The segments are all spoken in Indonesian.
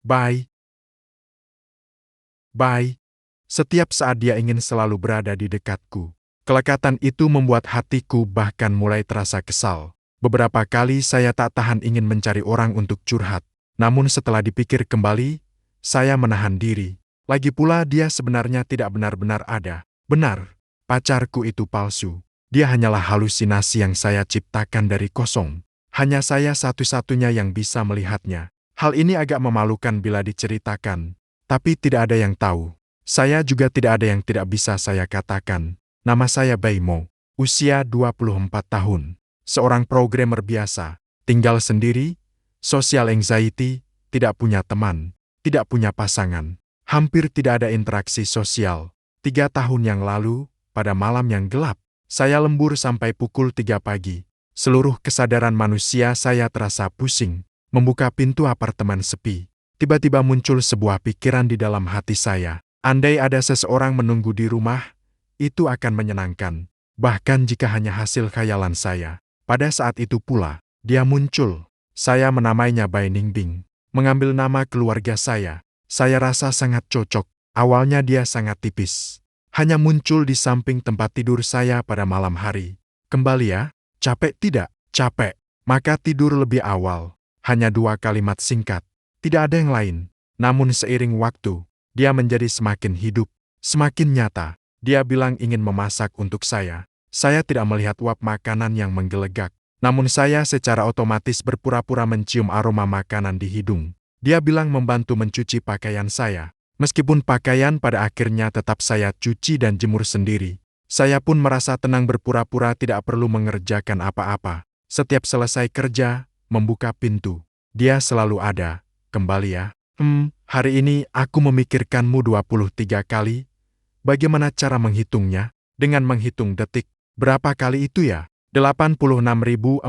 Bye. Bye. Setiap saat dia ingin selalu berada di dekatku. Kelekatan itu membuat hatiku bahkan mulai terasa kesal. Beberapa kali saya tak tahan ingin mencari orang untuk curhat. Namun setelah dipikir kembali, saya menahan diri. Lagi pula dia sebenarnya tidak benar-benar ada. Benar, pacarku itu palsu. Dia hanyalah halusinasi yang saya ciptakan dari kosong. Hanya saya satu-satunya yang bisa melihatnya. Hal ini agak memalukan bila diceritakan. Tapi tidak ada yang tahu. Saya juga tidak ada yang tidak bisa saya katakan. Nama saya Baimo, usia 24 tahun. Seorang programmer biasa, tinggal sendiri, social anxiety, tidak punya teman, tidak punya pasangan. Hampir tidak ada interaksi sosial. 3 tahun yang lalu, pada malam yang gelap, saya lembur sampai pukul 3 pagi. Seluruh kesadaran manusia saya terasa pusing. Membuka pintu apartemen sepi. Tiba-tiba muncul sebuah pikiran di dalam hati saya. Andai ada seseorang menunggu di rumah, itu akan menyenangkan. Bahkan jika hanya hasil khayalan saya. Pada saat itu pula, dia muncul. Saya menamainya Bai Ningbing. Mengambil nama keluarga saya rasa sangat cocok. Awalnya dia sangat tipis. Hanya muncul di samping tempat tidur saya pada malam hari. Kembali ya, capek tidak? Capek. Maka tidur lebih awal. Hanya 2 kalimat singkat. Tidak ada yang lain. Namun seiring waktu, dia menjadi semakin hidup, semakin nyata. Dia bilang ingin memasak untuk saya. Saya tidak melihat uap makanan yang menggelegak. Namun saya secara otomatis berpura-pura mencium aroma makanan di hidung. Dia bilang membantu mencuci pakaian saya. Meskipun pakaian pada akhirnya tetap saya cuci dan jemur sendiri. Saya pun merasa tenang berpura-pura tidak perlu mengerjakan apa-apa. Setiap selesai kerja, membuka pintu. Dia selalu ada. Kembali ya. Hari ini aku memikirkanmu 23 kali. Bagaimana cara menghitungnya? Dengan menghitung detik. Berapa kali itu ya? 86.400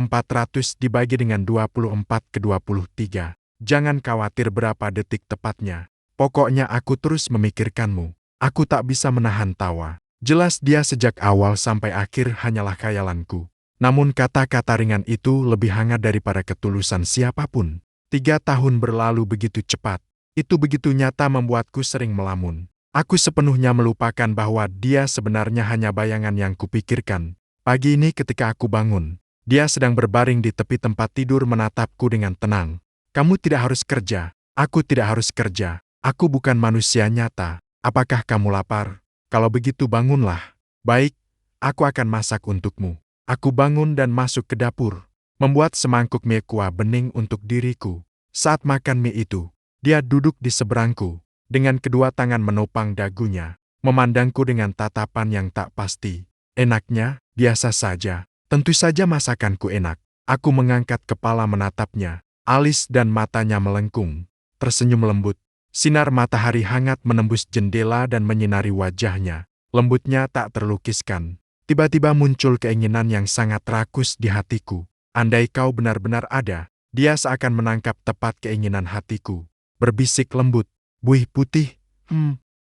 dibagi dengan 24 ke 23. Jangan khawatir berapa detik tepatnya. Pokoknya aku terus memikirkanmu. Aku tak bisa menahan tawa. Jelas dia sejak awal sampai akhir hanyalah khayalanku. Namun kata-kata ringan itu lebih hangat daripada ketulusan siapapun. 3 tahun berlalu begitu cepat. Itu begitu nyata membuatku sering melamun. Aku sepenuhnya melupakan bahwa dia sebenarnya hanya bayangan yang kupikirkan. Pagi ini ketika aku bangun, dia sedang berbaring di tepi tempat tidur menatapku dengan tenang. Kamu tidak harus kerja. Aku tidak harus kerja. Aku bukan manusia nyata. Apakah kamu lapar? Kalau begitu bangunlah. Baik, aku akan masak untukmu. Aku bangun dan masuk ke dapur. Membuat semangkuk mie kuah bening untuk diriku. Saat makan mie itu, dia duduk di seberangku, dengan kedua tangan menopang dagunya, memandangku dengan tatapan yang tak pasti. Enaknya, biasa saja. Tentu saja masakanku enak. Aku mengangkat kepala menatapnya, alis dan matanya melengkung. Tersenyum lembut. Sinar matahari hangat menembus jendela dan menyinari wajahnya. Lembutnya tak terlukiskan. Tiba-tiba muncul keinginan yang sangat rakus di hatiku. Andai kau benar-benar ada, dia seakan menangkap tepat keinginan hatiku. Berbisik lembut, buih putih,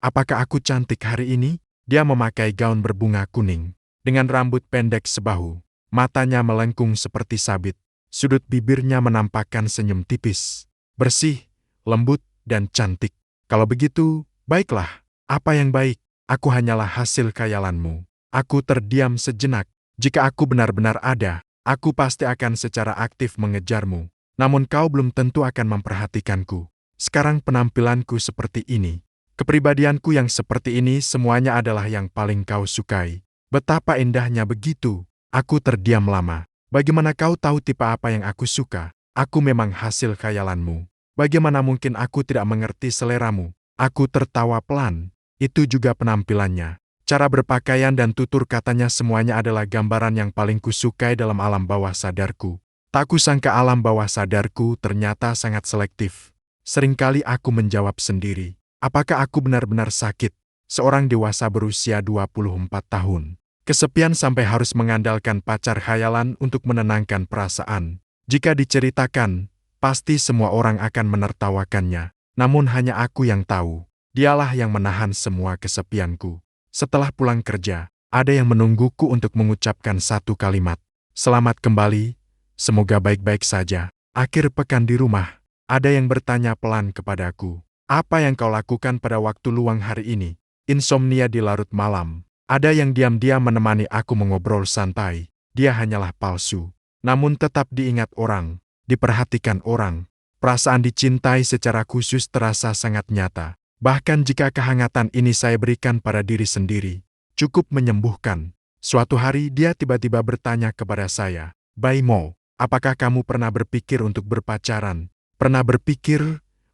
apakah aku cantik hari ini? Dia memakai gaun berbunga kuning, dengan rambut pendek sebahu. Matanya melengkung seperti sabit, sudut bibirnya menampakkan senyum tipis. Bersih, lembut, dan cantik. Kalau begitu, baiklah. Apa yang baik? Aku hanyalah hasil khayalanmu. Aku terdiam sejenak. Jika aku benar-benar ada, aku pasti akan secara aktif mengejarmu. Namun kau belum tentu akan memperhatikanku. Sekarang penampilanku seperti ini. Kepribadianku yang seperti ini semuanya adalah yang paling kau sukai. Betapa indahnya begitu. Aku terdiam lama. Bagaimana kau tahu tipe apa yang aku suka? Aku memang hasil khayalanmu. Bagaimana mungkin aku tidak mengerti seleramu? Aku tertawa pelan. Itu juga penampilannya. Cara berpakaian dan tutur katanya semuanya adalah gambaran yang paling kusukai dalam alam bawah sadarku. Tak kusangka alam bawah sadarku ternyata sangat selektif. Seringkali aku menjawab sendiri, apakah aku benar-benar sakit? Seorang dewasa berusia 24 tahun. Kesepian sampai harus mengandalkan pacar khayalan untuk menenangkan perasaan. Jika diceritakan, pasti semua orang akan menertawakannya. Namun hanya aku yang tahu. Dialah yang menahan semua kesepianku. Setelah pulang kerja, ada yang menungguku untuk mengucapkan satu kalimat. Selamat kembali, semoga baik-baik saja. Akhir pekan di rumah, Ada yang bertanya pelan kepadaku. Apa yang kau lakukan pada waktu luang hari ini? Insomnia di larut malam. Ada yang diam-diam menemani aku mengobrol santai. Dia hanyalah palsu. Namun tetap diingat orang, diperhatikan orang. Perasaan dicintai secara khusus terasa sangat nyata. Bahkan jika kehangatan ini saya berikan pada diri sendiri, cukup menyembuhkan. Suatu hari dia tiba-tiba bertanya kepada saya, "Bai Mo, apakah kamu pernah berpikir untuk berpacaran? Pernah berpikir,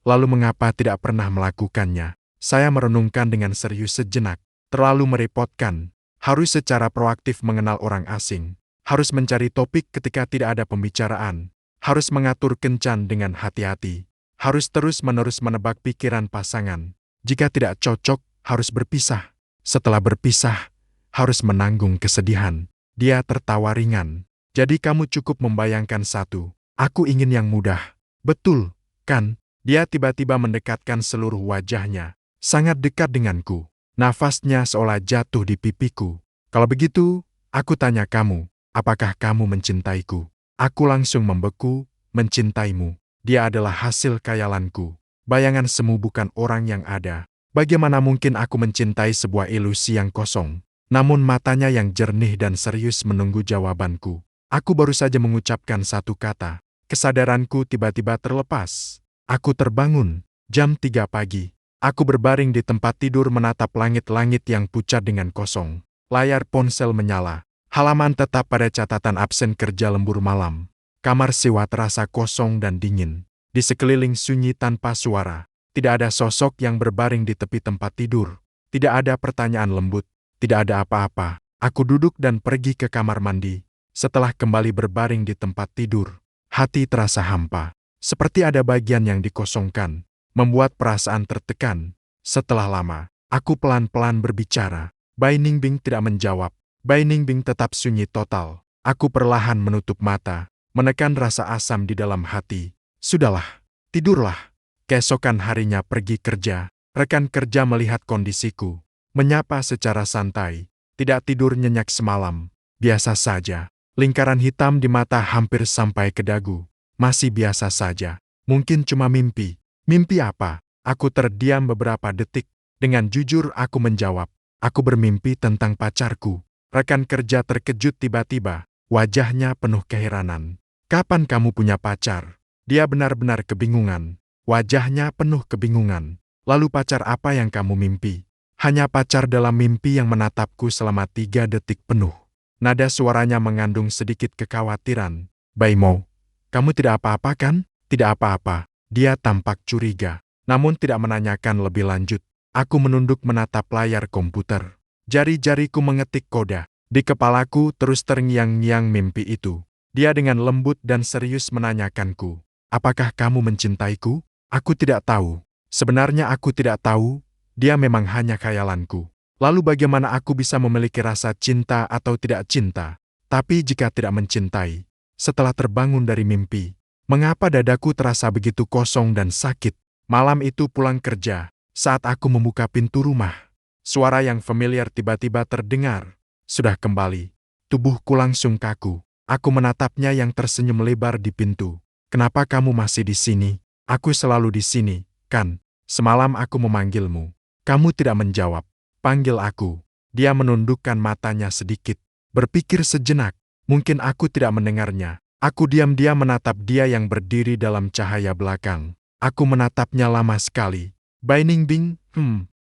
lalu mengapa tidak pernah melakukannya?" Saya merenungkan dengan serius sejenak. Terlalu merepotkan. Harus secara proaktif mengenal orang asing. Harus mencari topik ketika tidak ada pembicaraan. Harus mengatur kencan dengan hati-hati. Harus terus-menerus menebak pikiran pasangan. Jika tidak cocok, harus berpisah. Setelah berpisah, harus menanggung kesedihan. Dia tertawa ringan. Jadi kamu cukup membayangkan satu. Aku ingin yang mudah. Betul, kan? Dia tiba-tiba mendekatkan seluruh wajahnya. Sangat dekat denganku. Nafasnya seolah jatuh di pipiku. Kalau begitu, aku tanya kamu, apakah kamu mencintaiku? Aku langsung membeku, mencintaimu. Dia adalah hasil khayalanku. Bayangan semu bukan orang yang ada. Bagaimana mungkin aku mencintai sebuah ilusi yang kosong? Namun matanya yang jernih dan serius menunggu jawabanku. Aku baru saja mengucapkan satu kata. Kesadaranku tiba-tiba terlepas. Aku terbangun. Jam 3 pagi. Aku berbaring di tempat tidur menatap langit-langit yang pucat dengan kosong. Layar ponsel menyala. Halaman tetap pada catatan absen kerja lembur malam. Kamar sewa terasa kosong dan dingin. Di sekeliling sunyi tanpa suara. Tidak ada sosok yang berbaring di tepi tempat tidur. Tidak ada pertanyaan lembut. Tidak ada apa-apa. Aku duduk dan pergi ke kamar mandi. Setelah kembali berbaring di tempat tidur, hati terasa hampa. Seperti ada bagian yang dikosongkan. Membuat perasaan tertekan. Setelah lama, aku pelan-pelan berbicara. Bai Ningbing tidak menjawab. Bai Ningbing tetap sunyi total. Aku perlahan menutup mata, menekan rasa asam di dalam hati. Sudahlah, tidurlah. Keesokan harinya pergi kerja. Rekan kerja melihat kondisiku. Menyapa secara santai. Tidak tidur nyenyak semalam. Biasa saja. Lingkaran hitam di mata hampir sampai ke dagu. Masih biasa saja. Mungkin cuma mimpi. Mimpi apa? Aku terdiam beberapa detik. Dengan jujur aku menjawab. Aku bermimpi tentang pacarku. Rekan kerja terkejut tiba-tiba. Wajahnya penuh keheranan. Kapan kamu punya pacar? Dia benar-benar kebingungan. Wajahnya penuh kebingungan. Lalu pacar apa yang kamu mimpi? Hanya pacar dalam mimpi yang menatapku selama 3 detik penuh. Nada suaranya mengandung sedikit kekhawatiran. Bai Mo, kamu tidak apa-apa kan? Tidak apa-apa. Dia tampak curiga, namun tidak menanyakan lebih lanjut. Aku menunduk menatap layar komputer. Jari-jariku mengetik kode. Di kepalaku terus terngiang-ngiang mimpi itu. Dia dengan lembut dan serius menanyakanku, apakah kamu mencintaiku? Aku tidak tahu. Sebenarnya aku tidak tahu. Dia memang hanya khayalanku. Lalu bagaimana aku bisa memiliki rasa cinta atau tidak cinta? Tapi jika tidak mencintai, setelah terbangun dari mimpi, mengapa dadaku terasa begitu kosong dan sakit? Malam itu pulang kerja, saat aku membuka pintu rumah, suara yang familiar tiba-tiba terdengar. Sudah kembali. Tubuhku langsung kaku. Aku menatapnya yang tersenyum lebar di pintu. Kenapa kamu masih di sini? Aku selalu di sini, kan? Semalam aku memanggilmu. Kamu tidak menjawab. Panggil aku. Dia menundukkan matanya sedikit. Berpikir sejenak. Mungkin aku tidak mendengarnya. Aku diam-diam menatap dia yang berdiri dalam cahaya belakang. Aku menatapnya lama sekali. Bai Ningbing,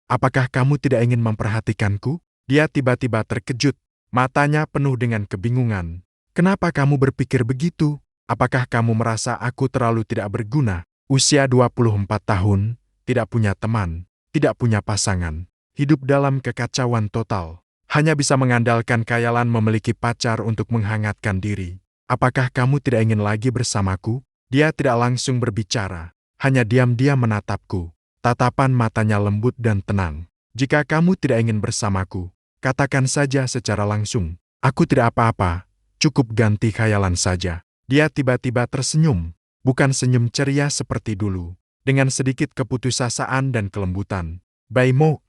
apakah kamu tidak ingin memperhatikanku? Dia tiba-tiba terkejut. Matanya penuh dengan kebingungan. Kenapa kamu berpikir begitu? Apakah kamu merasa aku terlalu tidak berguna? Usia 24 tahun, tidak punya teman, tidak punya pasangan. Hidup dalam kekacauan total. Hanya bisa mengandalkan khayalan memiliki pacar untuk menghangatkan diri. Apakah kamu tidak ingin lagi bersamaku? Dia tidak langsung berbicara, hanya diam-diam menatapku. Tatapan matanya lembut dan tenang. Jika kamu tidak ingin bersamaku, katakan saja secara langsung. Aku tidak apa-apa, cukup ganti khayalan saja. Dia tiba-tiba tersenyum, bukan senyum ceria seperti dulu, dengan sedikit keputusasaan dan kelembutan. Bai Mo,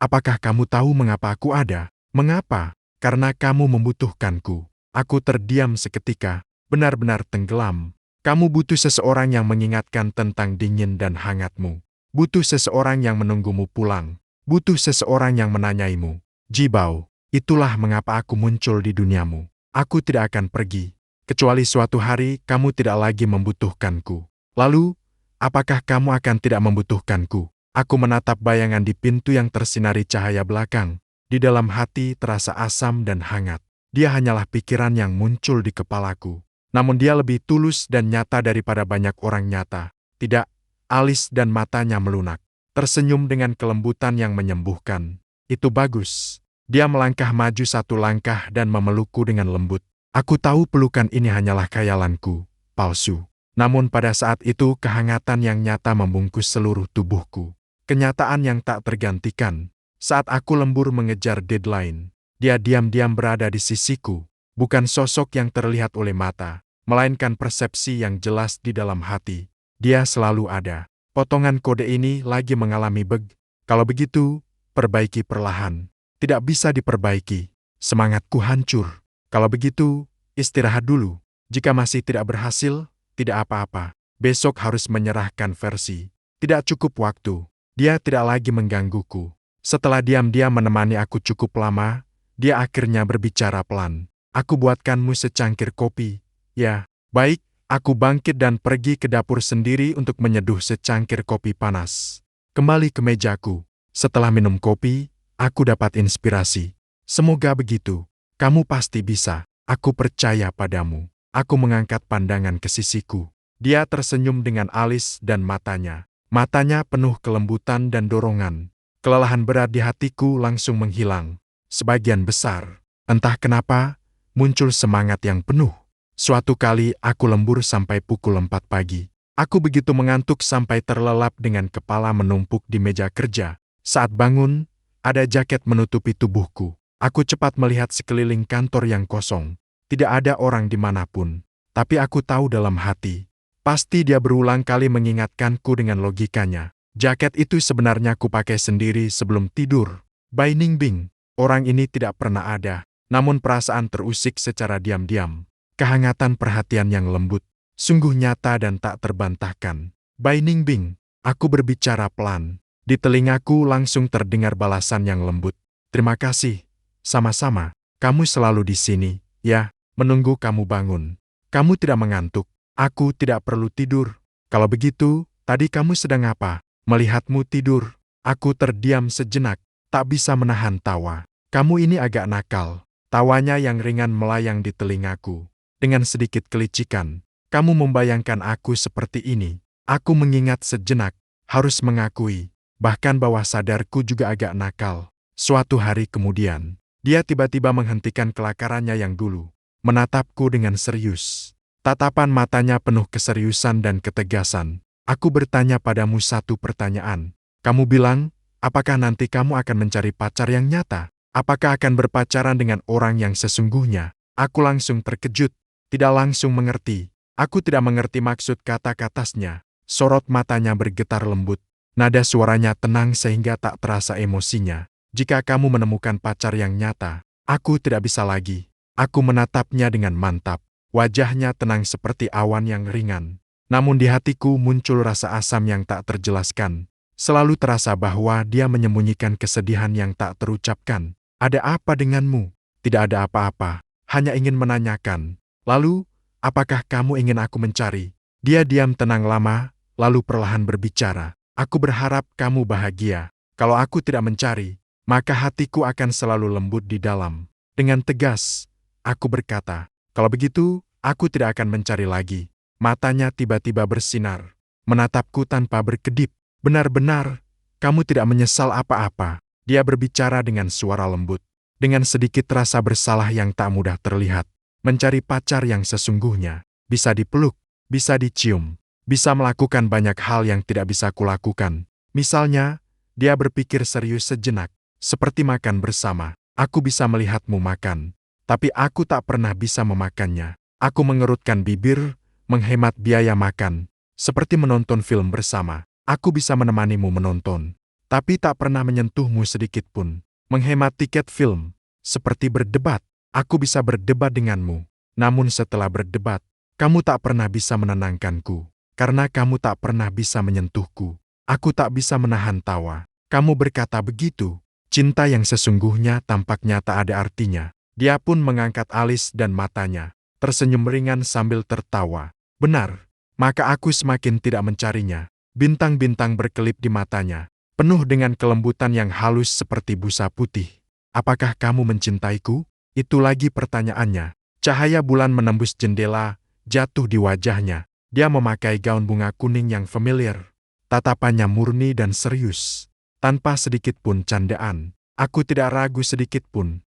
apakah kamu tahu mengapa aku ada? Mengapa? Karena kamu membutuhkanku. Aku terdiam seketika, benar-benar tenggelam. Kamu butuh seseorang yang mengingatkan tentang dingin dan hangatmu. Butuh seseorang yang menunggumu pulang. Butuh seseorang yang menanyaimu, Jibao, itulah mengapa aku muncul di duniamu. Aku tidak akan pergi, kecuali suatu hari kamu tidak lagi membutuhkanku. Lalu, apakah kamu akan tidak membutuhkanku? Aku menatap bayangan di pintu yang tersinari cahaya belakang. Di dalam hati terasa asam dan hangat. Dia hanyalah pikiran yang muncul di kepalaku. Namun dia lebih tulus dan nyata daripada banyak orang nyata. Tidak, alis dan matanya melunak. Tersenyum dengan kelembutan yang menyembuhkan. Itu bagus. Dia melangkah maju satu langkah dan memelukku dengan lembut. Aku tahu pelukan ini hanyalah khayalanku, palsu. Namun pada saat itu kehangatan yang nyata membungkus seluruh tubuhku. Kenyataan yang tak tergantikan. Saat aku lembur mengejar deadline, dia diam-diam berada di sisiku. Bukan sosok yang terlihat oleh mata, melainkan persepsi yang jelas di dalam hati. Dia selalu ada. Potongan kode ini lagi mengalami bug. Kalau begitu, perbaiki perlahan. Tidak bisa diperbaiki. Semangatku hancur. Kalau begitu, istirahat dulu. Jika masih tidak berhasil, tidak apa-apa. Besok harus menyerahkan versi. Tidak cukup waktu. Dia tidak lagi menggangguku. Setelah diam-diam menemani aku cukup lama, dia akhirnya berbicara pelan. Aku buatkanmu secangkir kopi. Ya, baik, aku bangkit dan pergi ke dapur sendiri untuk menyeduh secangkir kopi panas. Kembali ke mejaku. Setelah minum kopi, aku dapat inspirasi. Semoga begitu. Kamu pasti bisa. Aku percaya padamu. Aku mengangkat pandangan ke sisiku. Dia tersenyum dengan alis dan matanya. Matanya penuh kelembutan dan dorongan. Kelelahan berat di hatiku langsung menghilang. Sebagian besar, entah kenapa, muncul semangat yang penuh. Suatu kali aku lembur sampai pukul 4 pagi. Aku begitu mengantuk sampai terlelap dengan kepala menumpuk di meja kerja. Saat bangun, ada jaket menutupi tubuhku. Aku cepat melihat sekeliling kantor yang kosong. Tidak ada orang dimanapun. Tapi aku tahu dalam hati, pasti dia berulang kali mengingatkanku dengan logikanya. Jaket itu sebenarnya kupakai sendiri sebelum tidur. Bai Ningbing, orang ini tidak pernah ada. Namun perasaan terusik secara diam-diam. Kehangatan perhatian yang lembut, sungguh nyata dan tak terbantahkan. Bai Ningbing, aku berbicara pelan. Di telingaku langsung terdengar balasan yang lembut. Terima kasih. Sama-sama. Kamu selalu di sini, ya, menunggu kamu bangun. Kamu tidak mengantuk. Aku tidak perlu tidur. Kalau begitu, tadi kamu sedang apa? Melihatmu tidur. Aku terdiam sejenak, tak bisa menahan tawa. Kamu ini agak nakal. Tawanya yang ringan melayang di telingaku. Dengan sedikit kelicikan, kamu membayangkan aku seperti ini. Aku mengingat sejenak, harus mengakui, bahkan bawah sadarku juga agak nakal. Suatu hari kemudian, dia tiba-tiba menghentikan kelakarannya yang dulu, menatapku dengan serius. Tatapan matanya penuh keseriusan dan ketegasan. Aku bertanya padamu satu pertanyaan. Kamu bilang, apakah nanti kamu akan mencari pacar yang nyata? Apakah akan berpacaran dengan orang yang sesungguhnya? Aku langsung terkejut. Tidak langsung mengerti. Aku tidak mengerti maksud kata-katasnya. Sorot matanya bergetar lembut. Nada suaranya tenang sehingga tak terasa emosinya. Jika kamu menemukan pacar yang nyata, aku tidak bisa lagi. Aku menatapnya dengan mantap. Wajahnya tenang seperti awan yang ringan. Namun di hatiku muncul rasa asam yang tak terjelaskan. Selalu terasa bahwa dia menyembunyikan kesedihan yang tak terucapkan. Ada apa denganmu? Tidak ada apa-apa. Hanya ingin menanyakan. Lalu, apakah kamu ingin aku mencari? Dia diam tenang lama, lalu perlahan berbicara. Aku berharap kamu bahagia. Kalau aku tidak mencari, maka hatiku akan selalu lembut di dalam. Dengan tegas, aku berkata, kalau begitu, aku tidak akan mencari lagi. Matanya tiba-tiba bersinar, menatapku tanpa berkedip. Benar-benar, kamu tidak menyesal apa-apa. Dia berbicara dengan suara lembut, dengan sedikit rasa bersalah yang tak mudah terlihat. Mencari pacar yang sesungguhnya, bisa dipeluk, bisa dicium, bisa melakukan banyak hal yang tidak bisa kulakukan. Misalnya, dia berpikir serius sejenak, seperti makan bersama. Aku bisa melihatmu makan, tapi aku tak pernah bisa memakannya. Aku mengerutkan bibir, menghemat biaya makan, seperti menonton film bersama. Aku bisa menemanimu menonton, tapi tak pernah menyentuhmu sedikit pun. Menghemat tiket film, seperti berdebat. Aku bisa berdebat denganmu, namun setelah berdebat, Kamu tak pernah bisa menenangkanku, karena kamu tak pernah bisa menyentuhku. Aku tak bisa menahan tawa. Kamu berkata begitu. Cinta yang sesungguhnya tampaknya tak ada artinya. Dia pun mengangkat alis dan matanya, tersenyum ringan sambil tertawa. Benar, maka aku semakin tidak mencarinya. Bintang-bintang berkelip di matanya, penuh dengan kelembutan yang halus seperti busa putih. Apakah kamu mencintaiku? Itu lagi pertanyaannya. Cahaya bulan menembus jendela, jatuh di wajahnya. Dia memakai gaun bunga kuning yang familiar. Tatapannya murni dan serius, tanpa sedikit pun candaan. Aku tidak ragu sedikit pun.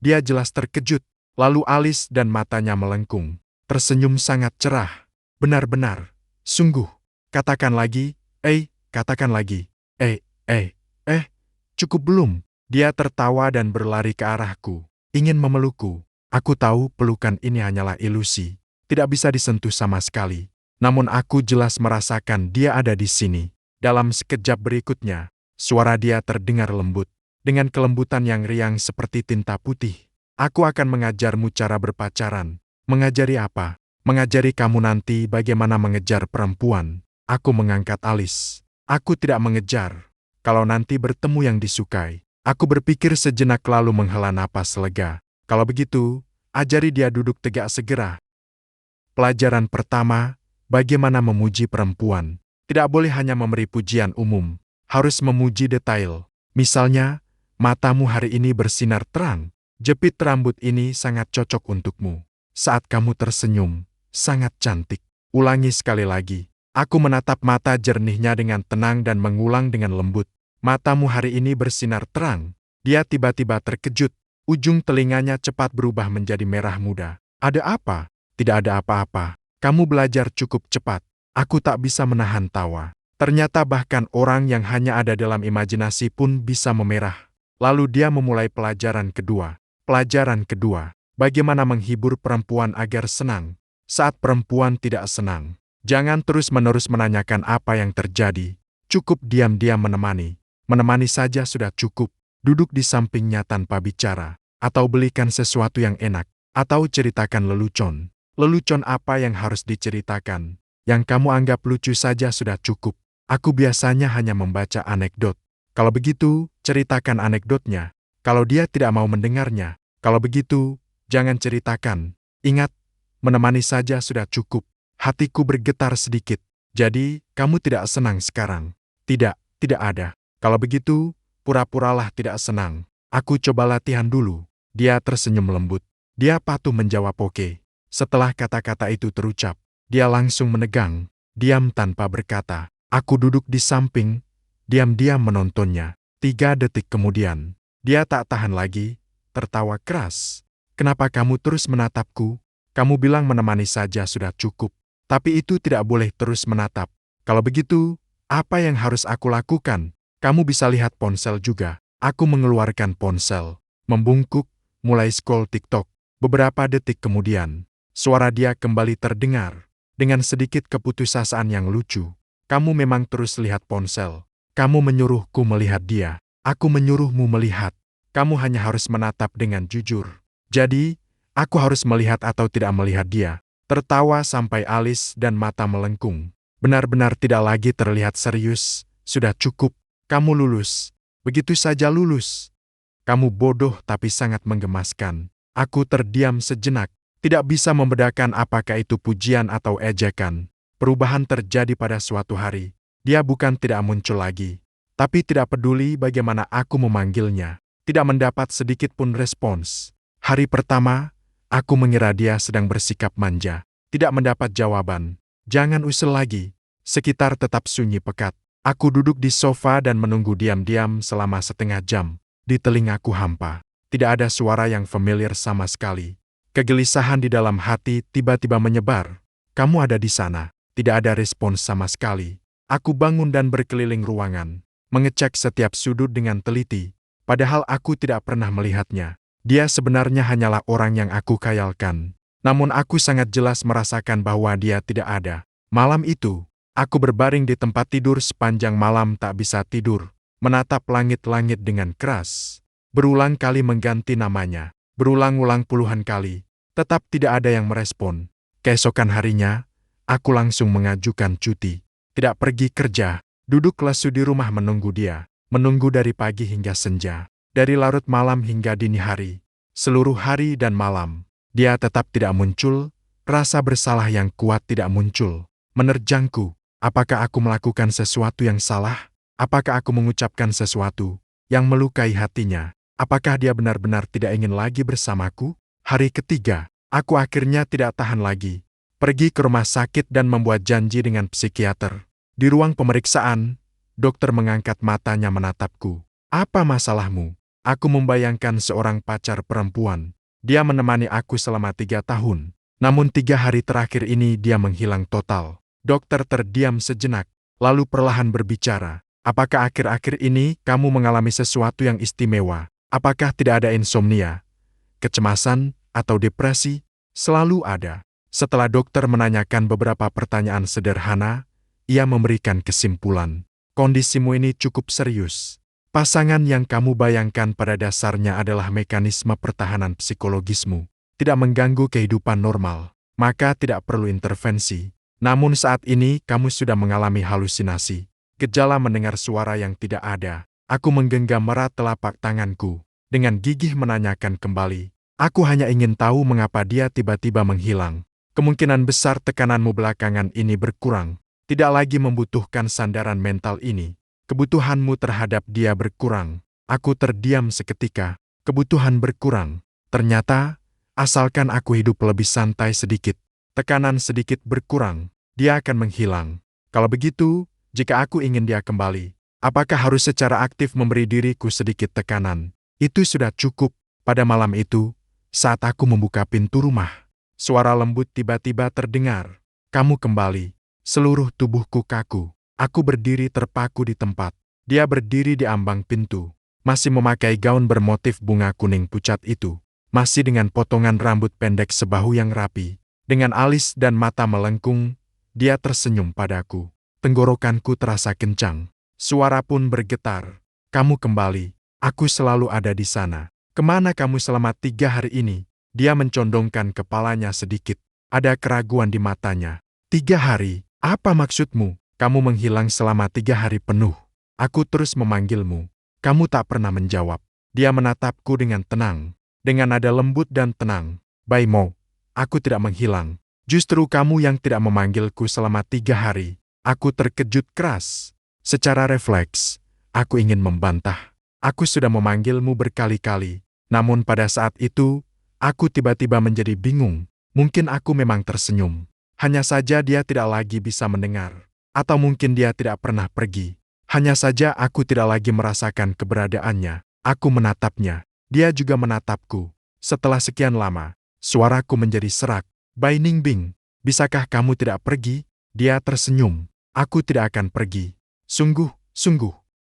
Dia jelas terkejut. Lalu alis dan matanya melengkung. Tersenyum sangat cerah. Benar-benar. Sungguh. Katakan lagi. Katakan lagi. Cukup belum? Dia tertawa dan berlari ke arahku. Ingin memelukku. Aku tahu pelukan ini hanyalah ilusi. Tidak bisa disentuh sama sekali. Namun aku jelas merasakan dia ada di sini. Dalam sekejap berikutnya, suara dia terdengar lembut. Dengan kelembutan yang riang seperti tinta putih. Aku akan mengajarmu cara berpacaran. Mengajari apa? Mengajari kamu nanti bagaimana mengejar perempuan. Aku mengangkat alis. Aku tidak mengejar. Kalau nanti bertemu yang disukai. Aku berpikir sejenak lalu menghela napas lega. Kalau begitu, ajari dia duduk tegak segera. Pelajaran pertama, bagaimana memuji perempuan. Tidak boleh hanya memberi pujian umum. Harus memuji detail. Misalnya, matamu hari ini bersinar terang. Jepit rambut ini sangat cocok untukmu. Saat kamu tersenyum, sangat cantik. Ulangi sekali lagi. Aku menatap mata jernihnya dengan tenang dan mengulang dengan lembut. Matamu hari ini bersinar terang. Dia tiba-tiba terkejut. Ujung telinganya cepat berubah menjadi merah muda. Ada apa? Tidak ada apa-apa. Kamu belajar cukup cepat. Aku tak bisa menahan tawa. Ternyata bahkan orang yang hanya ada dalam imajinasi pun bisa memerah. Lalu dia memulai pelajaran kedua. Pelajaran kedua, bagaimana menghibur perempuan agar senang. Saat perempuan tidak senang, jangan terus-menerus menanyakan apa yang terjadi. Cukup diam-diam menemani. Menemani saja sudah cukup. Duduk di sampingnya tanpa bicara. Atau belikan sesuatu yang enak. Atau ceritakan lelucon. Lelucon apa yang harus diceritakan? Yang kamu anggap lucu saja sudah cukup. Aku biasanya hanya membaca anekdot. Kalau begitu, ceritakan anekdotnya. Kalau dia tidak mau mendengarnya, kalau begitu, jangan ceritakan. Ingat, menemani saja sudah cukup. Hatiku bergetar sedikit. Jadi, kamu tidak senang sekarang? Tidak, tidak ada. Kalau begitu, pura-puralah tidak senang. Aku coba latihan dulu. Dia tersenyum lembut. Dia patuh menjawab oke. Setelah kata-kata itu terucap, dia langsung menegang, diam tanpa berkata. Aku duduk di samping, diam-diam menontonnya. 3 detik kemudian, dia tak tahan lagi, tertawa keras. Kenapa kamu terus menatapku? Kamu bilang menemani saja sudah cukup. Tapi itu tidak boleh terus menatap. Kalau begitu, apa yang harus aku lakukan? Kamu bisa lihat ponsel juga. Aku mengeluarkan ponsel, membungkuk, mulai scroll TikTok. Beberapa detik kemudian, suara dia kembali terdengar, dengan sedikit keputusasaan yang lucu. Kamu memang terus lihat ponsel. Kamu menyuruhku melihat dia. Aku menyuruhmu melihat. Kamu hanya harus menatap dengan jujur. Jadi, aku harus melihat atau tidak melihat dia. Tertawa sampai alis dan mata melengkung. Benar-benar tidak lagi terlihat serius. Sudah cukup. Kamu lulus. Begitu saja lulus. Kamu bodoh tapi sangat menggemaskan. Aku terdiam sejenak. Tidak bisa membedakan apakah itu pujian atau ejekan. Perubahan terjadi pada suatu hari. Dia bukan tidak muncul lagi. Tapi tidak peduli bagaimana aku memanggilnya. Tidak mendapat sedikit pun respons. Hari pertama, aku mengira dia sedang bersikap manja. Tidak mendapat jawaban. Jangan usil lagi. Sekitar tetap sunyi pekat. Aku duduk di sofa dan menunggu diam-diam selama setengah jam. Di telingaku hampa. Tidak ada suara yang familiar sama sekali. Kegelisahan di dalam hati tiba-tiba menyebar. Kamu ada di sana. Tidak ada respons sama sekali. Aku bangun dan berkeliling ruangan. Mengecek setiap sudut dengan teliti. Padahal aku tidak pernah melihatnya. Dia sebenarnya hanyalah orang yang aku khayalkan. Namun aku sangat jelas merasakan bahwa dia tidak ada. Malam itu, aku berbaring di tempat tidur sepanjang malam tak bisa tidur. Menatap langit-langit dengan keras. Berulang kali mengganti namanya. Berulang-ulang puluhan kali. Tetap tidak ada yang merespon. Keesokan harinya, aku langsung mengajukan cuti. Tidak pergi kerja, duduk lesu di rumah menunggu dia. Menunggu dari pagi hingga senja. Dari larut malam hingga dini hari. Seluruh hari dan malam. Dia tetap tidak muncul, rasa bersalah yang kuat tidak muncul. Menerjangku, apakah aku melakukan sesuatu yang salah? Apakah aku mengucapkan sesuatu yang melukai hatinya? Apakah dia benar-benar tidak ingin lagi bersamaku? Hari ketiga, aku akhirnya tidak tahan lagi. Pergi ke rumah sakit dan membuat janji dengan psikiater. Di ruang pemeriksaan, dokter mengangkat matanya menatapku. Apa masalahmu? Aku membayangkan seorang pacar perempuan. Dia menemani aku selama 3 tahun. Namun 3 hari terakhir ini dia menghilang total. Dokter terdiam sejenak, lalu perlahan berbicara. Apakah akhir-akhir ini kamu mengalami sesuatu yang istimewa? Apakah tidak ada insomnia, kecemasan, atau depresi? Selalu ada. Setelah dokter menanyakan beberapa pertanyaan sederhana, ia memberikan kesimpulan. Kondisimu ini cukup serius. Pasangan yang kamu bayangkan pada dasarnya adalah mekanisme pertahanan psikologismu. Tidak mengganggu kehidupan normal, maka tidak perlu intervensi. Namun saat ini kamu sudah mengalami halusinasi. Gejala mendengar suara yang tidak ada. Aku menggenggam erat telapak tanganku. Dengan gigih menanyakan kembali. Aku hanya ingin tahu mengapa dia tiba-tiba menghilang. Kemungkinan besar tekananmu belakangan ini berkurang. Tidak lagi membutuhkan sandaran mental ini. Kebutuhanmu terhadap dia berkurang. Aku terdiam seketika. Kebutuhan berkurang. Ternyata, asalkan aku hidup lebih santai sedikit, tekanan sedikit berkurang, dia akan menghilang. Kalau begitu, jika aku ingin dia kembali, apakah harus secara aktif memberi diriku sedikit tekanan? Itu sudah cukup. Pada malam itu, saat aku membuka pintu rumah, suara lembut tiba-tiba terdengar. Kamu kembali. Seluruh tubuhku kaku. Aku berdiri terpaku di tempat. Dia berdiri di ambang pintu. Masih memakai gaun bermotif bunga kuning pucat itu. Masih dengan potongan rambut pendek sebahu yang rapi. Dengan alis dan mata melengkung, dia tersenyum padaku. Tenggorokanku terasa kencang. Suara pun bergetar. Kamu kembali. Aku selalu ada di sana. Kemana kamu selama 3 hari ini? Dia mencondongkan kepalanya sedikit. Ada keraguan di matanya. 3 hari? Apa maksudmu? Kamu menghilang selama 3 hari penuh. Aku terus memanggilmu. Kamu tak pernah menjawab. Dia menatapku dengan tenang. Dengan nada lembut dan tenang. Baimo, aku tidak menghilang. Justru kamu yang tidak memanggilku selama 3 hari. Aku terkejut keras. Secara refleks, aku ingin membantah. Aku sudah memanggilmu berkali-kali. Namun pada saat itu, aku tiba-tiba menjadi bingung. Mungkin aku memang tersenyum. Hanya saja dia tidak lagi bisa mendengar. Atau mungkin dia tidak pernah pergi. Hanya saja aku tidak lagi merasakan keberadaannya. Aku menatapnya. Dia juga menatapku. Setelah sekian lama, suaraku menjadi serak. Bai Ningbing, bisakah kamu tidak pergi? Dia tersenyum. Aku tidak akan pergi. Sungguh,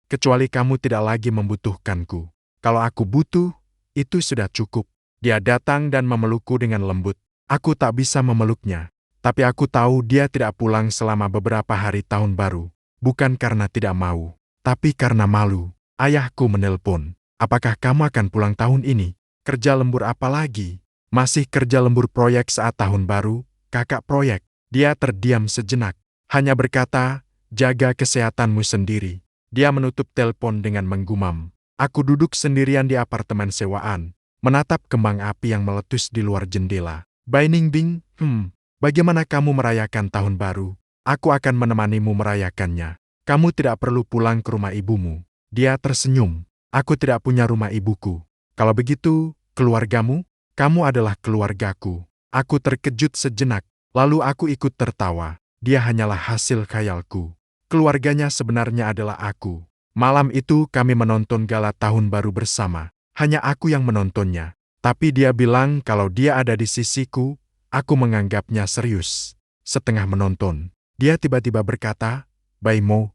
kecuali kamu tidak lagi membutuhkanku. Kalau aku butuh, itu sudah cukup. Dia datang dan memelukku dengan lembut. Aku tak bisa memeluknya. Tapi aku tahu dia tidak pulang selama beberapa hari tahun baru. Bukan karena tidak mau, tapi karena malu. Ayahku menelpon. Apakah kamu akan pulang tahun ini? Kerja lembur apa lagi? Masih kerja lembur proyek saat tahun baru, kakak proyek. Dia terdiam sejenak. Hanya berkata, jaga kesehatanmu sendiri. Dia menutup telepon dengan menggumam. Aku duduk sendirian di apartemen sewaan, menatap kembang api yang meletus di luar jendela. Bai Ningbing, bagaimana kamu merayakan tahun baru? Aku akan menemanimu merayakannya. Kamu tidak perlu pulang ke rumah ibumu. Dia tersenyum. Aku tidak punya rumah ibuku. Kalau begitu, keluargamu? Kamu adalah keluargaku. Aku terkejut sejenak, lalu aku ikut tertawa. Dia hanyalah hasil khayalku. Keluarganya sebenarnya adalah aku. Malam itu kami menonton gala tahun baru bersama. Hanya aku yang menontonnya. Tapi dia bilang kalau dia ada di sisiku, aku menganggapnya serius. Setengah menonton, dia tiba-tiba berkata, Baimo,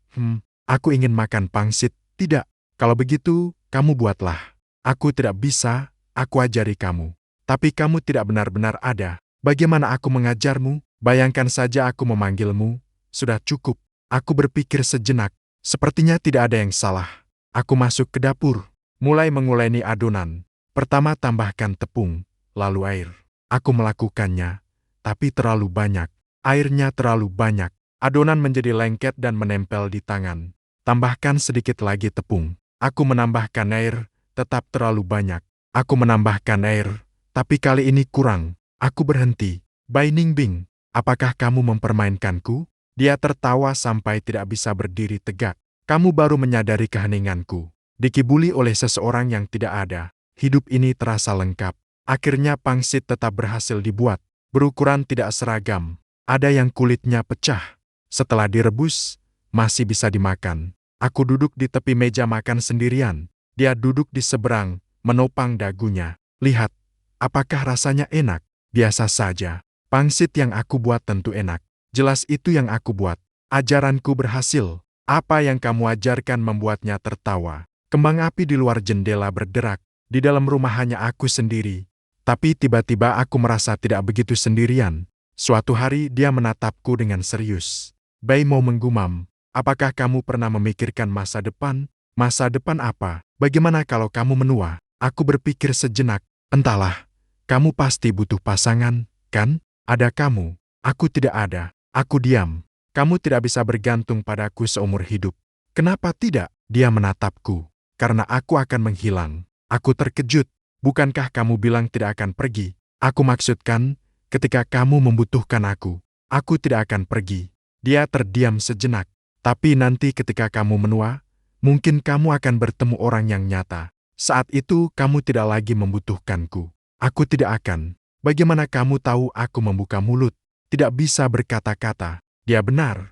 aku ingin makan pangsit. Tidak. Kalau begitu, kamu buatlah. Aku tidak bisa, aku ajari kamu. Tapi kamu tidak benar-benar ada. Bagaimana aku mengajarmu? Bayangkan saja aku memanggilmu. Sudah cukup. Aku berpikir sejenak. Sepertinya tidak ada yang salah. Aku masuk ke dapur. Mulai menguleni adonan. Pertama tambahkan tepung, lalu air. Aku melakukannya. tapi terlalu banyak. Airnya terlalu banyak. Adonan menjadi lengket dan menempel di tangan. Tambahkan sedikit lagi tepung. Aku menambahkan air, tetap terlalu banyak. Aku menambahkan air, tapi kali ini kurang. Aku berhenti. Bai Ningbing, apakah kamu mempermainkanku? Dia tertawa sampai tidak bisa berdiri tegak. Kamu baru menyadari keheninganku. Dikibuli oleh seseorang yang tidak ada. Hidup ini terasa lengkap. Akhirnya pangsit tetap berhasil dibuat. Berukuran tidak seragam. Ada yang kulitnya pecah. Setelah direbus, masih bisa dimakan. Aku duduk di tepi meja makan sendirian. Dia duduk di seberang, menopang dagunya. Lihat, apakah rasanya enak? Biasa saja. Pangsit yang aku buat tentu enak. Jelas itu yang aku buat. Ajaranku berhasil. Apa yang kamu ajarkan membuatnya tertawa. Kembang api di luar jendela berderak. Di dalam rumah hanya aku sendiri. Tapi tiba-tiba aku merasa tidak begitu sendirian. Suatu hari dia menatapku dengan serius. Bai mau menggumam. Apakah kamu pernah memikirkan masa depan? Masa depan apa? Bagaimana kalau kamu menua? Aku berpikir sejenak. Entahlah. Kamu pasti butuh pasangan, kan? Ada kamu. Aku tidak ada. Aku diam. Kamu tidak bisa bergantung padaku seumur hidup. Kenapa tidak? Dia menatapku. Karena aku akan menghilang. Aku terkejut. Bukankah kamu bilang tidak akan pergi? Aku maksudkan, ketika kamu membutuhkan aku tidak akan pergi. Dia terdiam sejenak. Tapi nanti ketika kamu menua, mungkin kamu akan bertemu orang yang nyata. Saat itu kamu tidak lagi membutuhkanku. Aku tidak akan. Bagaimana kamu tahu aku membuka mulut? Tidak bisa berkata-kata. Dia benar.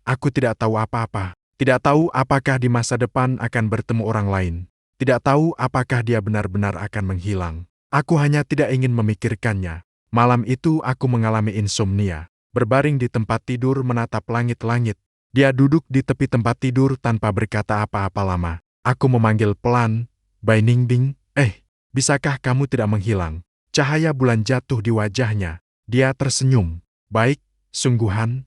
Aku tidak tahu apa-apa. Tidak tahu apakah di masa depan akan bertemu orang lain. Tidak tahu apakah dia benar-benar akan menghilang. Aku hanya tidak ingin memikirkannya. Malam itu aku mengalami insomnia. Berbaring di tempat tidur menatap langit-langit. Dia duduk di tepi tempat tidur tanpa berkata apa-apa lama. Aku memanggil pelan, Bai Ningbing, bisakah kamu tidak menghilang? Cahaya bulan jatuh di wajahnya. Dia tersenyum. Baik, sungguhan.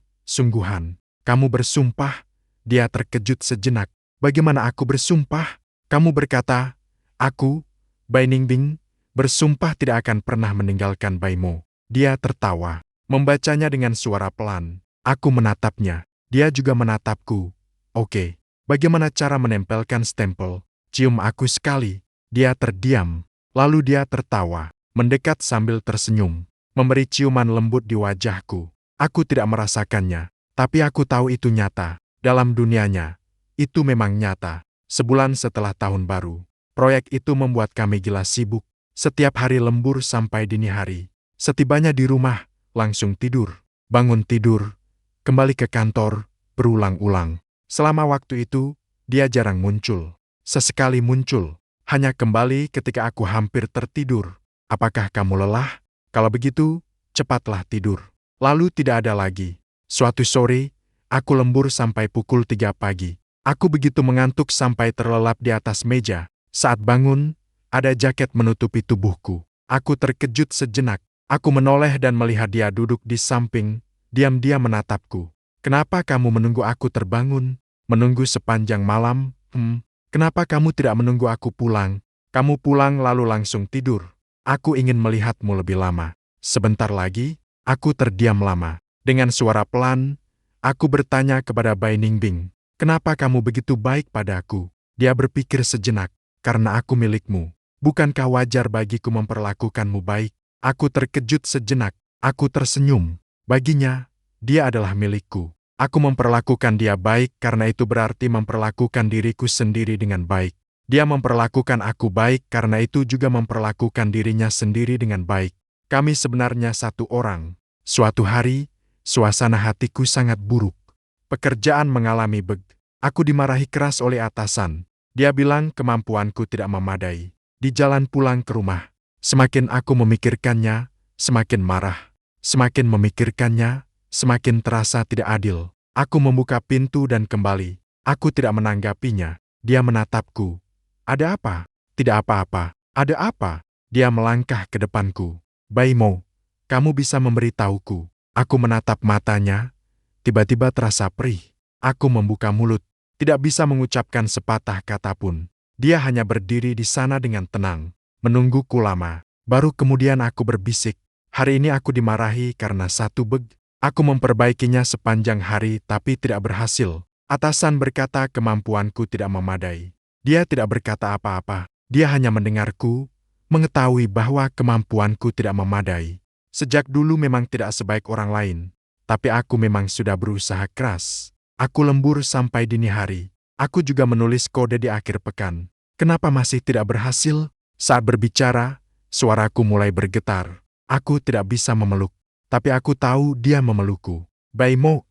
Kamu bersumpah? Dia terkejut sejenak. Bagaimana aku bersumpah? Kamu berkata, aku, Bai Ningbing, bersumpah tidak akan pernah meninggalkan Baimu. Dia tertawa. Membacanya dengan suara pelan. Aku menatapnya. Dia juga menatapku. Oke. Bagaimana cara menempelkan stempel? Cium aku sekali. Dia terdiam. Lalu dia tertawa. Mendekat sambil tersenyum. Memberi ciuman lembut di wajahku. Aku tidak merasakannya. Tapi aku tahu itu nyata. Dalam dunianya. Itu memang nyata. Sebulan setelah tahun baru. Proyek itu membuat kami gila sibuk. Setiap hari lembur sampai dini hari. Setibanya di rumah, langsung tidur. Bangun tidur. Kembali ke kantor, berulang-ulang. Selama waktu itu, dia jarang muncul. Sesekali muncul. Hanya kembali ketika aku hampir tertidur. Apakah kamu lelah? Kalau begitu, cepatlah tidur. Lalu tidak ada lagi. Suatu sore, aku lembur sampai pukul 3 pagi. Aku begitu mengantuk sampai terlelap di atas meja. Saat bangun, ada jaket menutupi tubuhku. Aku terkejut sejenak. Aku menoleh dan melihat dia duduk di samping, diam-diam menatapku. Kenapa kamu menunggu aku terbangun? Menunggu sepanjang malam? Kenapa kamu tidak menunggu aku pulang? Kamu pulang lalu langsung tidur. Aku ingin melihatmu lebih lama. Sebentar lagi, aku terdiam lama. Dengan suara pelan, aku bertanya kepada Bai Ningbing, kenapa kamu begitu baik padaku? Dia berpikir sejenak, karena aku milikmu. Bukankah wajar bagiku memperlakukanmu baik? Aku terkejut sejenak. Aku tersenyum. Baginya, dia adalah milikku. Aku memperlakukan dia baik karena itu berarti memperlakukan diriku sendiri dengan baik. Dia memperlakukan aku baik karena itu juga memperlakukan dirinya sendiri dengan baik. Kami sebenarnya satu orang. Suatu hari, suasana hatiku sangat buruk. Pekerjaan mengalami Aku dimarahi keras oleh atasan. Dia bilang kemampuanku tidak memadai. Di jalan pulang ke rumah, semakin aku memikirkannya, semakin marah. Semakin memikirkannya, semakin terasa tidak adil. Aku membuka pintu dan kembali. Aku tidak menanggapinya. Dia menatapku. Ada apa? Tidak apa-apa. Ada apa? Dia melangkah ke depanku. Baimo, kamu bisa memberitahuku. Aku menatap matanya. Tiba-tiba terasa perih. Aku membuka mulut. Tidak bisa mengucapkan sepatah kata pun. Dia hanya berdiri di sana dengan tenang. Menungguku lama. Baru kemudian aku berbisik. Hari ini aku dimarahi karena satu bug. Aku memperbaikinya sepanjang hari tapi tidak berhasil. Atasan berkata kemampuanku tidak memadai. Dia tidak berkata apa-apa. Dia hanya mendengarku, mengetahui bahwa kemampuanku tidak memadai. Sejak dulu memang tidak sebaik orang lain. Tapi aku memang sudah berusaha keras. Aku lembur sampai dini hari. Aku juga menulis kode di akhir pekan. Kenapa masih tidak berhasil? Saat berbicara, suaraku mulai bergetar. Aku tidak bisa memeluk. Tapi aku tahu dia memelukku. Baimo,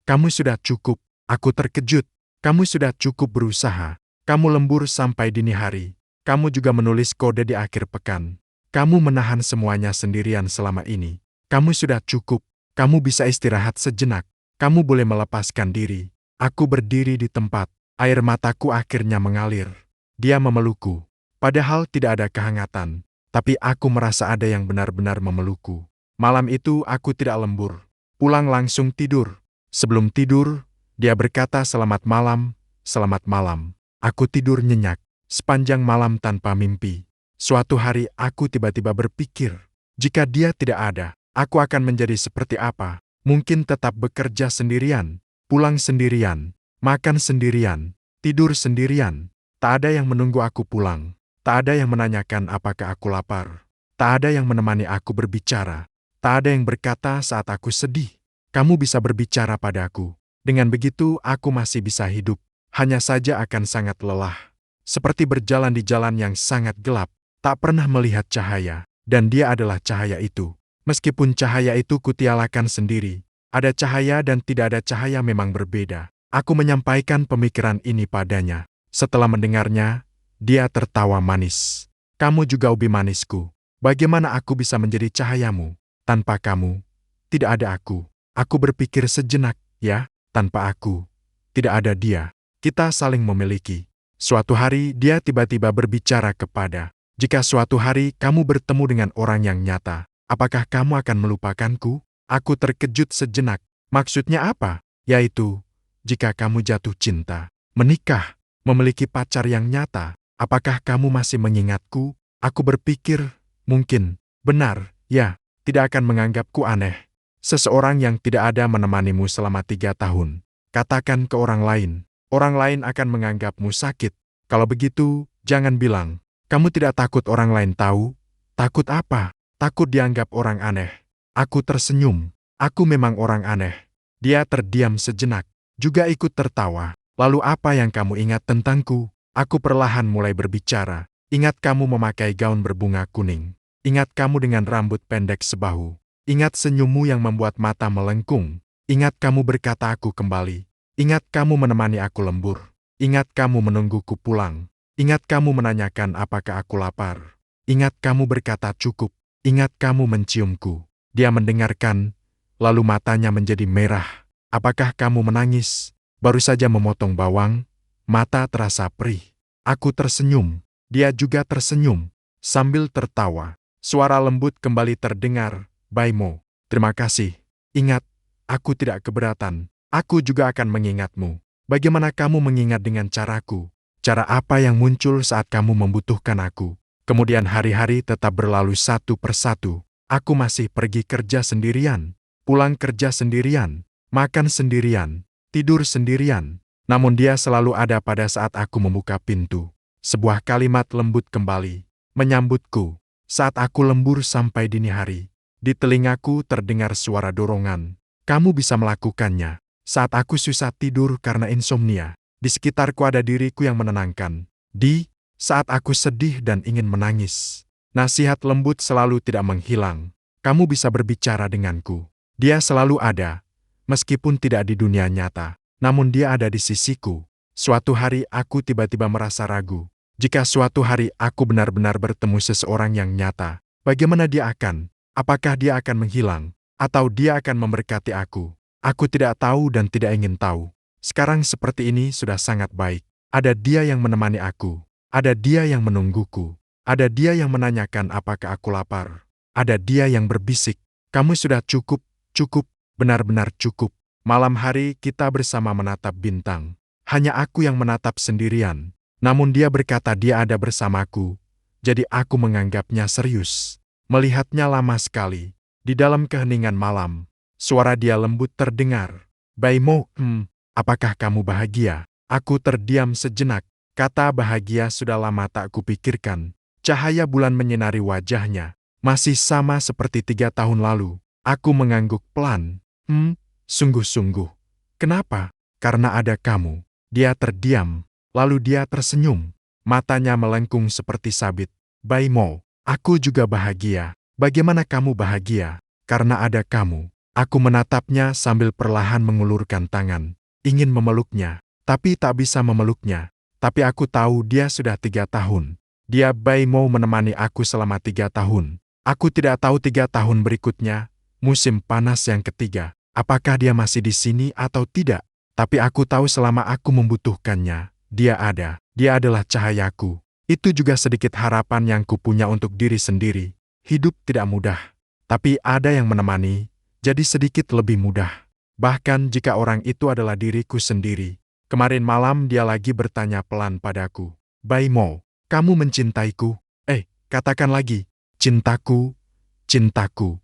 kamu sudah cukup. Aku terkejut. Kamu sudah cukup berusaha. Kamu lembur sampai dini hari. Kamu juga menulis kode di akhir pekan. Kamu menahan semuanya sendirian selama ini. Kamu sudah cukup. Kamu bisa istirahat sejenak. Kamu boleh melepaskan diri. Aku berdiri di tempat. Air mataku akhirnya mengalir. Dia memelukku. Padahal tidak ada kehangatan. Tapi aku merasa ada yang benar-benar memelukku. Malam itu aku tidak lembur. Pulang langsung tidur. Sebelum tidur, dia berkata selamat malam, selamat malam. Aku tidur nyenyak, sepanjang malam tanpa mimpi. Suatu hari aku tiba-tiba berpikir, jika dia tidak ada, aku akan menjadi seperti apa? Mungkin tetap bekerja sendirian, pulang sendirian, makan sendirian, tidur sendirian. Tak ada yang menunggu aku pulang. Tak ada yang menanyakan apakah aku lapar. Tak ada yang menemani aku berbicara. Tak ada yang berkata saat aku sedih, kamu bisa berbicara padaku. Dengan begitu aku masih bisa hidup. Hanya saja akan sangat lelah. Seperti berjalan di jalan yang sangat gelap. Tak pernah melihat cahaya. Dan dia adalah cahaya itu. Meskipun cahaya itu kutialakan sendiri. Ada cahaya dan tidak ada cahaya memang berbeda. Aku menyampaikan pemikiran ini padanya. Setelah mendengarnya, dia tertawa manis. Kamu juga ubi manisku. Bagaimana aku bisa menjadi cahayamu? Tanpa kamu, tidak ada aku. Aku berpikir sejenak, ya, tanpa aku, tidak ada dia. Kita saling memiliki. Suatu hari dia tiba-tiba berbicara kepada, jika suatu hari kamu bertemu dengan orang yang nyata, apakah kamu akan melupakanku? Aku terkejut sejenak. Maksudnya apa? Yaitu, jika kamu jatuh cinta, menikah, memiliki pacar yang nyata, apakah kamu masih mengingatku? Aku berpikir, mungkin, benar, ya. Tidak akan menganggapku aneh. Seseorang yang tidak ada menemanimu selama 3 tahun. Katakan ke orang lain akan menganggapmu sakit. Kalau begitu, jangan bilang, kamu tidak takut orang lain tahu? Takut apa? Takut dianggap orang aneh. Aku tersenyum. Aku memang orang aneh. Dia terdiam sejenak, juga ikut tertawa. Lalu apa yang kamu ingat tentangku? Aku perlahan mulai berbicara. Ingat kamu memakai gaun berbunga kuning. Ingat kamu dengan rambut pendek sebahu. Ingat senyummu yang membuat mata melengkung. Ingat kamu berkata aku kembali. Ingat kamu menemani aku lembur. Ingat kamu menungguku pulang. Ingat kamu menanyakan apakah aku lapar. Ingat kamu berkata cukup. Ingat kamu menciumku. Dia mendengarkan, lalu matanya menjadi merah. Apakah kamu menangis? Baru saja memotong bawang, mata terasa perih. Aku tersenyum. Dia juga tersenyum. Sambil tertawa. Suara lembut kembali terdengar, Baimo, terima kasih. Ingat, aku tidak keberatan. Aku juga akan mengingatmu. Bagaimana kamu mengingat dengan caraku? Cara apa yang muncul saat kamu membutuhkan aku? Kemudian hari-hari tetap berlalu satu persatu. Aku masih pergi kerja sendirian, pulang kerja sendirian, makan sendirian, tidur sendirian. Namun dia selalu ada pada saat aku membuka pintu. Sebuah kalimat lembut kembali, menyambutku. Saat aku lembur sampai dini hari, di telingaku terdengar suara dorongan. Kamu bisa melakukannya. Saat aku susah tidur karena insomnia, di sekitarku ada diriku yang menenangkan. Saat aku sedih dan ingin menangis, nasihat lembut selalu tidak menghilang. Kamu bisa berbicara denganku. Dia selalu ada, meskipun tidak di dunia nyata. Namun dia ada di sisiku. Suatu hari aku tiba-tiba merasa ragu. Jika suatu hari aku benar-benar bertemu seseorang yang nyata, bagaimana dia akan? Apakah dia akan menghilang? Atau dia akan memberkati aku? Aku tidak tahu dan tidak ingin tahu. Sekarang seperti ini sudah sangat baik. Ada dia yang menemani aku. Ada dia yang menungguku. Ada dia yang menanyakan apakah aku lapar. Ada dia yang berbisik, kamu sudah cukup, cukup, benar-benar cukup. Malam hari kita bersama menatap bintang. Hanya aku yang menatap sendirian. Namun dia berkata dia ada bersamaku, jadi aku menganggapnya serius. Melihatnya lama sekali, Di dalam keheningan malam, suara dia lembut terdengar. Bai Mo, apakah kamu bahagia? Aku terdiam sejenak. Kata bahagia sudah lama tak kupikirkan. Cahaya bulan menyinari wajahnya. Masih sama seperti 3 tahun lalu. Aku mengangguk pelan. Sungguh-sungguh. Kenapa? Karena ada kamu. Dia terdiam. Lalu dia tersenyum. Matanya melengkung seperti sabit. Bai Mo, aku juga bahagia. Bagaimana kamu bahagia? Karena ada kamu. Aku menatapnya sambil perlahan mengulurkan tangan. Ingin memeluknya, tapi tak bisa memeluknya. Tapi aku tahu dia sudah 3 tahun. Dia Bai Mo menemani aku selama 3 tahun. Aku tidak tahu 3 tahun berikutnya, musim panas yang ketiga, apakah dia masih di sini atau tidak. Tapi aku tahu selama aku membutuhkannya, dia ada. Dia adalah cahayaku. Itu juga sedikit harapan yang kupunya untuk diri sendiri. Hidup tidak mudah, tapi ada yang menemani, jadi sedikit lebih mudah. Bahkan jika orang itu adalah diriku sendiri. Kemarin malam dia lagi bertanya pelan padaku. Bai Mo, kamu mencintaiku? Katakan lagi. Cintaku, cintaku.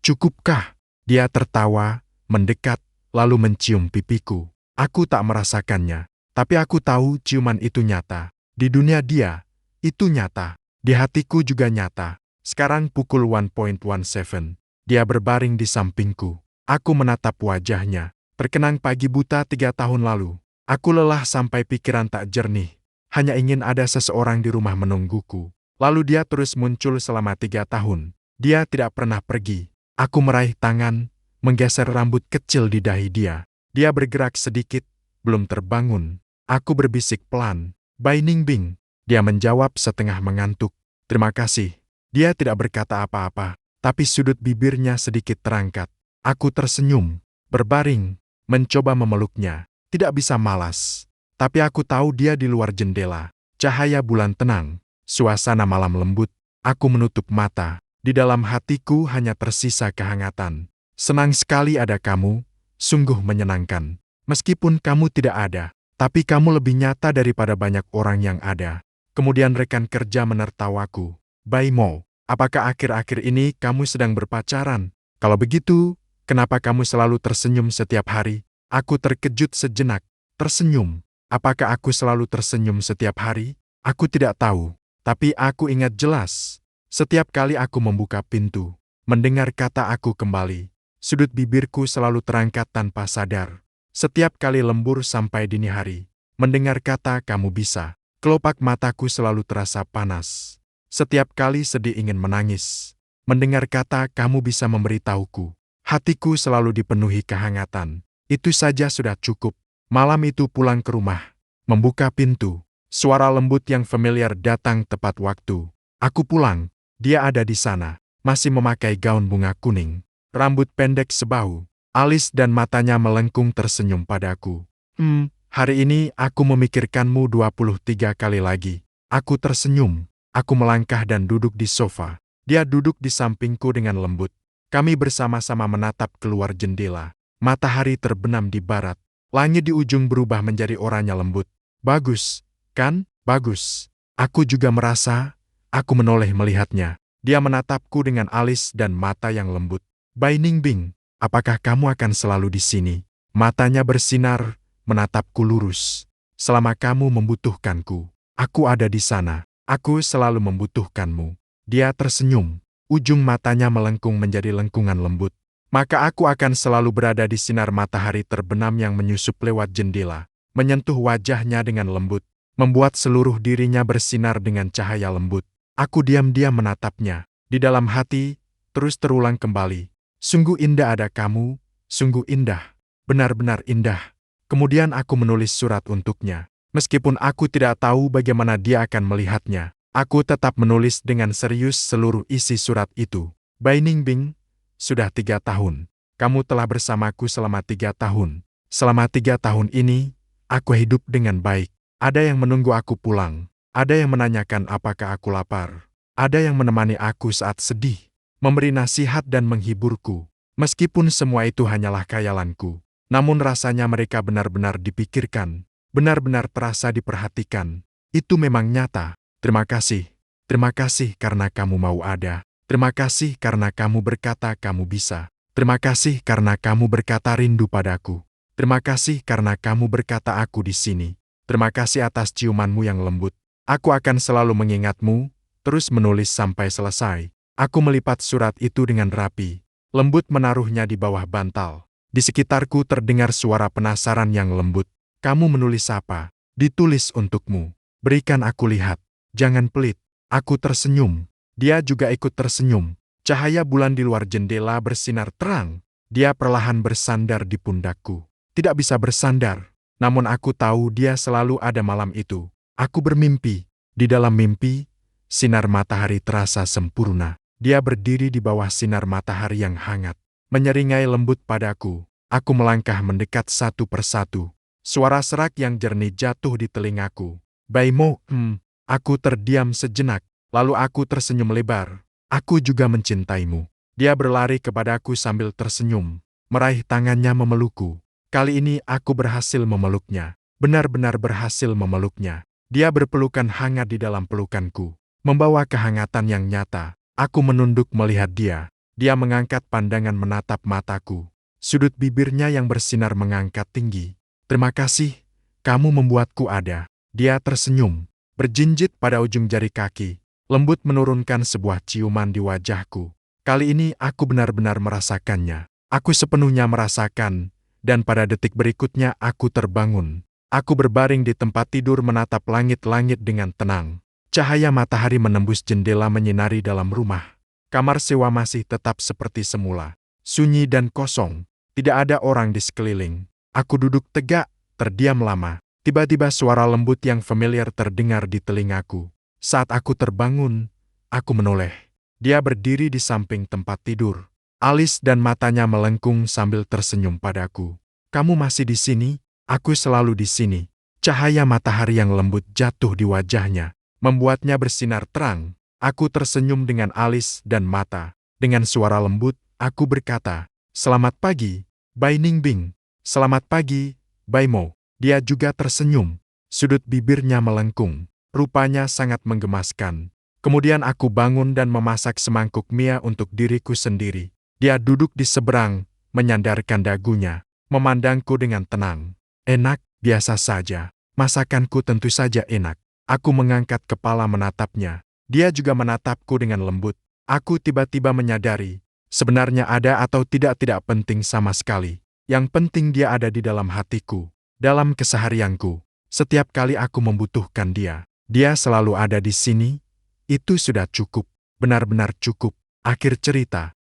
Cukupkah? Dia tertawa, mendekat, lalu mencium pipiku. Aku tak merasakannya. Tapi aku tahu ciuman itu nyata. Di dunia dia, itu nyata. Di hatiku juga nyata. Sekarang pukul 1:17. Dia berbaring di sampingku. Aku menatap wajahnya. Terkenang pagi buta 3 tahun lalu. Aku lelah sampai pikiran tak jernih. Hanya ingin ada seseorang di rumah menungguku. Lalu dia terus muncul selama 3 tahun. Dia tidak pernah pergi. Aku meraih tangan, menggeser rambut kecil di dahi dia. Dia bergerak sedikit, belum terbangun. Aku berbisik pelan, Bai Ningbing. Dia menjawab setengah mengantuk. Terima kasih. Dia tidak berkata apa-apa, tapi sudut bibirnya sedikit terangkat. Aku tersenyum, berbaring, mencoba memeluknya. Tidak bisa malas. Tapi aku tahu dia di luar jendela. Cahaya bulan tenang, suasana malam lembut. Aku menutup mata. Di dalam hatiku hanya tersisa kehangatan. Senang sekali ada kamu, sungguh menyenangkan. Meskipun kamu tidak ada, tapi kamu lebih nyata daripada banyak orang yang ada. Kemudian rekan kerja menertawaku. Bai Mo, apakah akhir-akhir ini kamu sedang berpacaran? Kalau begitu, kenapa kamu selalu tersenyum setiap hari? Aku terkejut sejenak, tersenyum. Apakah aku selalu tersenyum setiap hari? Aku tidak tahu, tapi aku ingat jelas. Setiap kali aku membuka pintu, mendengar kata aku kembali, sudut bibirku selalu terangkat tanpa sadar. Setiap kali lembur sampai dini hari, mendengar kata kamu bisa, kelopak mataku selalu terasa panas. Setiap kali sedih ingin menangis, mendengar kata kamu bisa memberitahuku, hatiku selalu dipenuhi kehangatan. Itu saja sudah cukup. Malam itu pulang ke rumah, membuka pintu, suara lembut yang familiar datang tepat waktu. Aku pulang. Dia ada di sana, masih memakai gaun bunga kuning, rambut pendek sebahu, alis dan matanya melengkung tersenyum padaku. Hari ini aku memikirkanmu 23 kali lagi. Aku tersenyum, aku melangkah dan duduk di sofa. Dia duduk di sampingku dengan lembut. Kami bersama-sama menatap keluar jendela. Matahari terbenam di barat. Langit di ujung berubah menjadi oranye lembut. Bagus, kan? Bagus. Aku juga merasa. Aku menoleh melihatnya. Dia menatapku dengan alis dan mata yang lembut. Bai Ningbing, apakah kamu akan selalu di sini? Matanya bersinar, menatapku lurus. Selama kamu membutuhkanku, aku ada di sana. Aku selalu membutuhkanmu. Dia tersenyum. Ujung matanya melengkung menjadi lengkungan lembut. Maka aku akan selalu berada di sinar matahari terbenam yang menyusup lewat jendela, menyentuh wajahnya dengan lembut, membuat seluruh dirinya bersinar dengan cahaya lembut. Aku diam-diam menatapnya. Di dalam hati, terus terulang kembali. Sungguh indah ada kamu, sungguh indah. Benar-benar indah. Kemudian aku menulis surat untuknya. Meskipun aku tidak tahu bagaimana dia akan melihatnya, aku tetap menulis dengan serius seluruh isi surat itu. Bai Ningbing, sudah 3 tahun. Kamu telah bersamaku selama 3 tahun. Selama 3 tahun ini, aku hidup dengan baik. Ada yang menunggu aku pulang. Ada yang menanyakan apakah aku lapar. Ada yang menemani aku saat sedih, memberi nasihat dan menghiburku. Meskipun semua itu hanyalah khayalanku, namun rasanya mereka benar-benar dipikirkan, benar-benar terasa diperhatikan. Itu memang nyata. Terima kasih karena kamu mau ada. Terima kasih karena kamu berkata kamu bisa. Terima kasih karena kamu berkata rindu padaku. Terima kasih karena kamu berkata aku di sini. Terima kasih atas ciumanmu yang lembut. Aku akan selalu mengingatmu, terus menulis sampai selesai. Aku melipat surat itu dengan rapi. Lembut menaruhnya di bawah bantal. Di sekitarku terdengar suara penasaran yang lembut. Kamu menulis apa? Ditulis untukmu. Berikan aku lihat. Jangan pelit. Aku tersenyum. Dia juga ikut tersenyum. Cahaya bulan di luar jendela bersinar terang. Dia perlahan bersandar di pundakku. Tidak bisa bersandar, namun aku tahu dia selalu ada malam itu. Aku bermimpi. Di dalam mimpi, sinar matahari terasa sempurna. Dia berdiri di bawah sinar matahari yang hangat, menyeringai lembut padaku. Aku melangkah mendekat satu persatu. Suara serak yang jernih jatuh di telingaku. Baimo, Aku terdiam sejenak, lalu aku tersenyum lebar. Aku juga mencintaimu. Dia berlari kepadaku sambil tersenyum, meraih tangannya memelukku. Kali ini aku berhasil memeluknya, benar-benar berhasil memeluknya. Dia berpelukan hangat di dalam pelukanku, membawa kehangatan yang nyata. Aku menunduk melihat dia. Dia mengangkat pandangan menatap mataku. Sudut bibirnya yang bersinar mengangkat tinggi. Terima kasih, kamu membuatku ada. Dia tersenyum, berjinjit pada ujung jari kaki. Lembut menurunkan sebuah ciuman di wajahku. Kali ini aku benar-benar merasakannya. Aku sepenuhnya merasakan, dan pada detik berikutnya aku terbangun. Aku berbaring di tempat tidur menatap langit-langit dengan tenang. Cahaya matahari menembus jendela menyinari dalam rumah. Kamar sewa masih tetap seperti semula. Sunyi dan kosong. Tidak ada orang di sekeliling. Aku duduk tegak, terdiam lama. Tiba-tiba suara lembut yang familiar terdengar di telingaku. Saat aku terbangun, aku menoleh. Dia berdiri di samping tempat tidur. Alis dan matanya melengkung sambil tersenyum padaku. Kamu masih di sini? Aku selalu di sini. Cahaya matahari yang lembut jatuh di wajahnya, membuatnya bersinar terang. Aku tersenyum dengan alis dan mata. Dengan suara lembut, aku berkata, "Selamat pagi, Bai Ningbing." "Selamat pagi, Bai Mo." Dia juga tersenyum. Sudut bibirnya melengkung. Rupanya sangat menggemaskan. Kemudian aku bangun dan memasak semangkuk mie untuk diriku sendiri. Dia duduk di seberang, menyandarkan dagunya, memandangku dengan tenang. Enak, biasa saja. Masakanku tentu saja enak. Aku mengangkat kepala menatapnya. Dia juga menatapku dengan lembut. Aku tiba-tiba menyadari, sebenarnya ada atau tidak penting sama sekali. Yang penting dia ada di dalam hatiku, dalam keseharianku. Setiap kali aku membutuhkan dia, dia selalu ada di sini. Itu sudah cukup, benar-benar cukup. Akhir cerita.